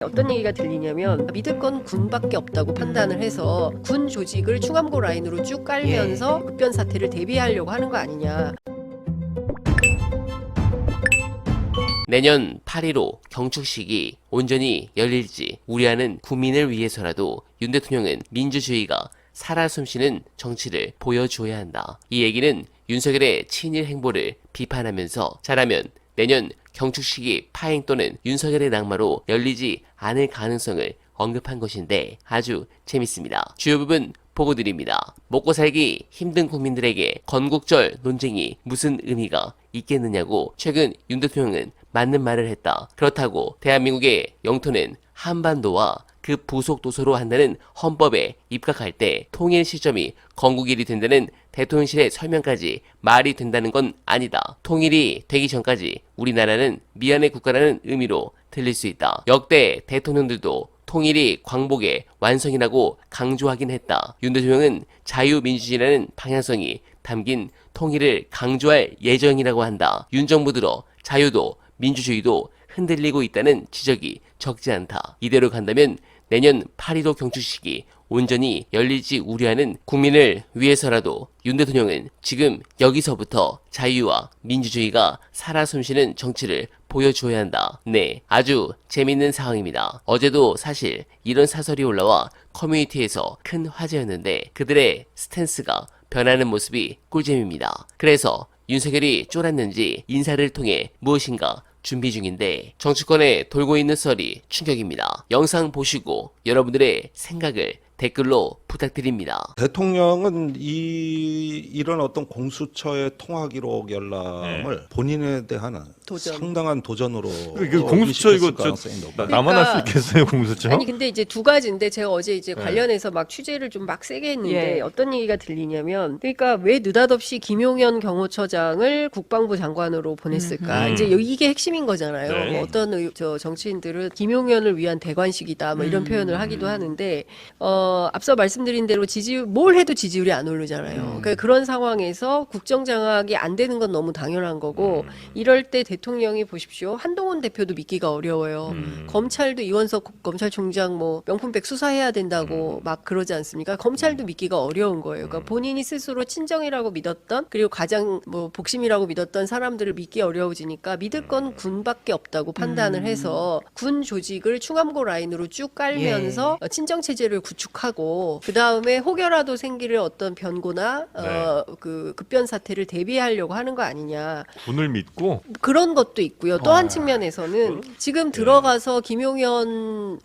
어떤 얘기가 들리냐면 믿을 건 군밖에 없다고 판단을 해서 군 조직을 충암고 라인으로 쭉 깔면서 급변 사태를 대비하려고 하는 거 아니냐. 내년 8.15 경축식이 온전히 열릴지 우려하는 국민을 위해서라도 윤 대통령은 민주주의가 살아 숨쉬는 정치를 보여줘야 한다. 이 얘기는 윤석열의 친일 행보를 비판하면서 잘하면 내년 경축식이 파행 또는 윤석열의 낙마로 열리지 않을 가능성을 언급한 것인데 아주 재밌습니다. 주요 부분 보고 드립니다. 먹고 살기 힘든 국민들에게 건국절 논쟁이 무슨 의미가 있겠느냐고 최근 윤 대통령은 맞는 말을 했다. 그렇다고 대한민국의 영토는 한반도와 그 부속 도서로 한다는 헌법에 입각할 때 통일 시점이 건국일이 된다는 대통령실의 설명까지 말이 된다는 건 아니다. 통일이 되기 전까지 우리나라는 미안해 국가라는 의미로 들릴 수 있다. 역대 대통령들도 통일이 광복의 완성이라고 강조하긴 했다. 윤 대통령은 자유민주주의라는 방향성이 담긴 통일을 강조할 예정이라고 한다. 윤 정부 들어 자유도 민주주의도 흔들리고 있다는 지적이 적지 않다. 이대로 간다면 내년 8.15 경축식이 온전히 열릴지 우려하는 국민을 위해서라도 윤 대통령은 지금 여기서부터 자유와 민주주의가 살아 숨쉬는 정치를 보여줘야 한다. 네, 아주 재밌는 상황입니다. 어제도 사실 이런 사설이 올라와 커뮤니티에서 큰 화제였는데 그들의 스탠스가 변하는 모습이 꿀잼입니다. 그래서 윤석열이 쫄았는지 인사를 통해 무엇인가 준비 중인데 정치권에 돌고 있는 썰이 충격입니다. 영상 보시고 여러분들의 생각을 댓글로 부탁드립니다. 대통령은 이런 어떤 공수처의 통화 기록 열람을 본인에 대한 도전. 상당한 도전으로 그 공수처 이거 나만 할 수 있겠어요, 공수처? 아니 근데 이제 두 가지인데 제가 어제 이제 관련해서 막 취재를 좀 막 세게 했는데 어떤 얘기가 들리냐면 그러니까 왜 느닷없이 김용현 경호처장을 국방부 장관으로 보냈을까? 이제 이게 핵심인 거잖아요. 네. 뭐 어떤 정치인들은 김용현을 위한 대관식이다 뭐 이런 표현을 하기도 하는데 앞서 말씀드린 대로 뭘 해도 지지율이 안 오르잖아요. 그러니까 그런 상황에서 국정장악이 안 되는 건 너무 당연한 거고 이럴 때 대통령이 보십시오. 한동훈 대표도 믿기가 어려워요. 검찰도 이원석 검찰총장 뭐 명품백 수사해야 된다고 막 그러지 않습니까? 검찰도 믿기가 어려운 거예요. 그러니까 본인이 스스로 친정이라고 믿었던 그리고 가장 뭐 복심이라고 믿었던 사람들을 믿기 어려워지니까 믿을 건 군밖에 없다고 판단을 해서 군 조직을 충암고 라인으로 쭉 깔면서 친정 체제를 구축하고 그 다음에 혹여라도 생길 어떤 변고나 그 급변 사태를 대비하려고 하는 거 아니냐. 군을 믿고 그런 것도 있고요. 또 한 측면에서는 지금 들어가서 김용현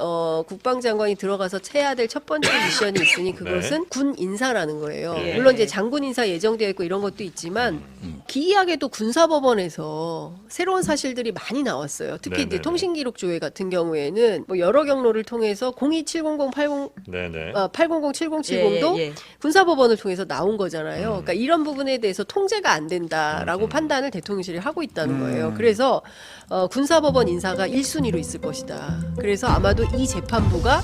국방장관이 들어가서 채야 될 첫 번째 미션이 있으니 그것은 군 인사라는 거예요. 물론 이제 장군 인사 예정되어 있고 이런 것도 있지만 기이하게도 군사법원에서 새로운 사실들이 많이 나왔어요. 특히 이제 통신기록 조회 같은 경우에는 뭐 여러 경로를 통해서 0270080 8007070도 군사법원을 통해서 나온 거잖아요. 그러니까 이런 부분에 대해서 통제가 안 된다라고 판단을 대통령실이 하고 있다는 거예요. 그래서 군사법원 인사가 1순위로 있을 것이다. 그래서 아마도 이 재판부가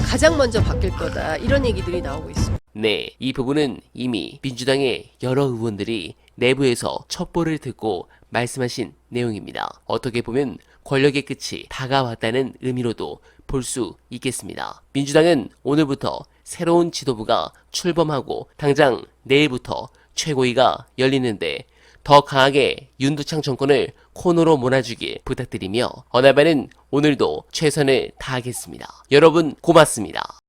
가장 먼저 바뀔 거다. 이런 얘기들이 나오고 있습니다. 네, 이 부분은 이미 민주당의 여러 의원들이 내부에서 첩보를 듣고 말씀하신 내용입니다. 어떻게 보면 권력의 끝이 다가왔다는 의미로도 볼 수 있겠습니다. 민주당은 오늘부터 새로운 지도부가 출범하고 당장 내일부터 최고위가 열리는데 더 강하게 윤두창 정권을 코너로 몰아주길 부탁드리며 어나바는 오늘도 최선을 다하겠습니다. 여러분 고맙습니다.